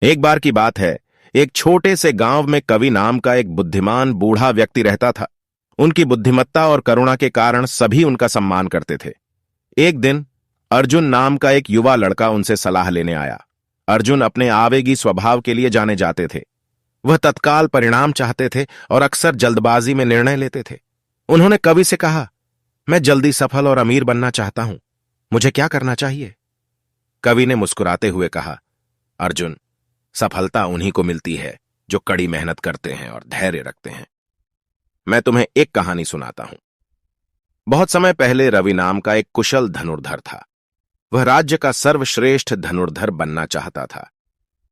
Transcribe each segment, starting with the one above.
एक बार की बात है, एक छोटे से गांव में कवि नाम का एक बुद्धिमान बूढ़ा व्यक्ति रहता था। उनकी बुद्धिमत्ता और करुणा के कारण सभी उनका सम्मान करते थे। एक दिन अर्जुन नाम का एक युवा लड़का उनसे सलाह लेने आया। अर्जुन अपने आवेगी स्वभाव के लिए जाने जाते थे। वह तत्काल परिणाम चाहते थे और अक्सर जल्दबाजी में निर्णय लेते थे। उन्होंने कवि से कहा, मैं जल्दी सफल और अमीर बनना चाहता हूं, मुझे क्या करना चाहिए? कवि ने मुस्कुराते हुए कहा, अर्जुन, सफलता उन्हीं को मिलती है जो कड़ी मेहनत करते हैं और धैर्य रखते हैं। मैं तुम्हें एक कहानी सुनाता हूं। बहुत समय पहले रवि नाम का एक कुशल धनुर्धर था। वह राज्य का सर्वश्रेष्ठ धनुर्धर बनना चाहता था।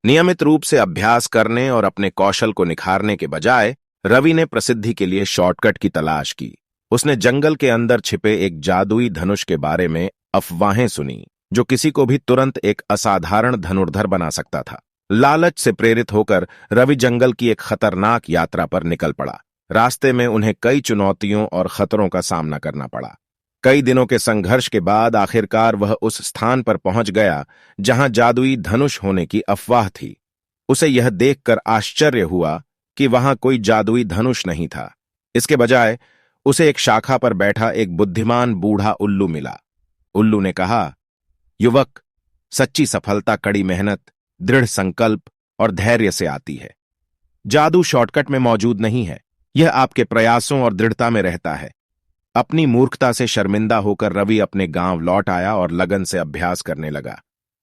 नियमित रूप से अभ्यास करने और अपने कौशल को निखारने के बजाय रवि ने प्रसिद्धि के लिए शॉर्टकट की तलाश की। उसने जंगल के अंदर छिपे एक जादुई धनुष के बारे में अफवाहें सुनी, जो किसी को भी तुरंत एक असाधारण धनुर्धर बना सकता था। लालच से प्रेरित होकर रवि जंगल की एक खतरनाक यात्रा पर निकल पड़ा। रास्ते में उन्हें कई चुनौतियों और खतरों का सामना करना पड़ा। कई दिनों के संघर्ष के बाद आखिरकार वह उस स्थान पर पहुंच गया जहां जादुई धनुष होने की अफवाह थी। उसे यह देखकर आश्चर्य हुआ कि वहां कोई जादुई धनुष नहीं था। इसके बजाय उसे एक शाखा पर बैठा एक बुद्धिमान बूढ़ा उल्लू मिला। उल्लू ने कहा, युवक, सच्ची सफलता कड़ी मेहनत, दृढ़ संकल्प और धैर्य से आती है। जादू शॉर्टकट में मौजूद नहीं है, यह आपके प्रयासों और दृढ़ता में रहता है। अपनी मूर्खता से शर्मिंदा होकर रवि अपने गांव लौट आया और लगन से अभ्यास करने लगा।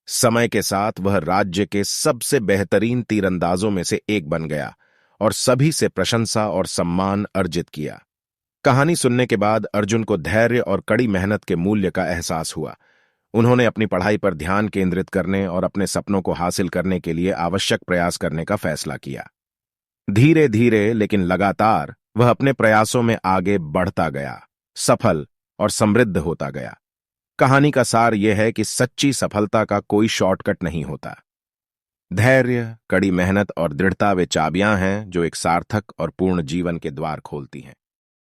समय के साथ वह राज्य के सबसे बेहतरीन तीरंदाजों में से एक बन गया और सभी से प्रशंसा और सम्मान अर्जित किया। कहानी सुनने के बाद अर्जुन को धैर्य और कड़ी मेहनत के मूल्य का एहसास हुआ। उन्होंने अपनी पढ़ाई पर ध्यान केंद्रित करने और अपने सपनों को हासिल करने के लिए आवश्यक प्रयास करने का फैसला किया। धीरे धीरे लेकिन लगातार वह अपने प्रयासों में आगे बढ़ता गया, सफल और समृद्ध होता गया। कहानी का सार यह है कि सच्ची सफलता का कोई शॉर्टकट नहीं होता। धैर्य, कड़ी मेहनत और दृढ़ता वे चाबियां हैं जो एक सार्थक और पूर्ण जीवन के द्वार खोलती हैं।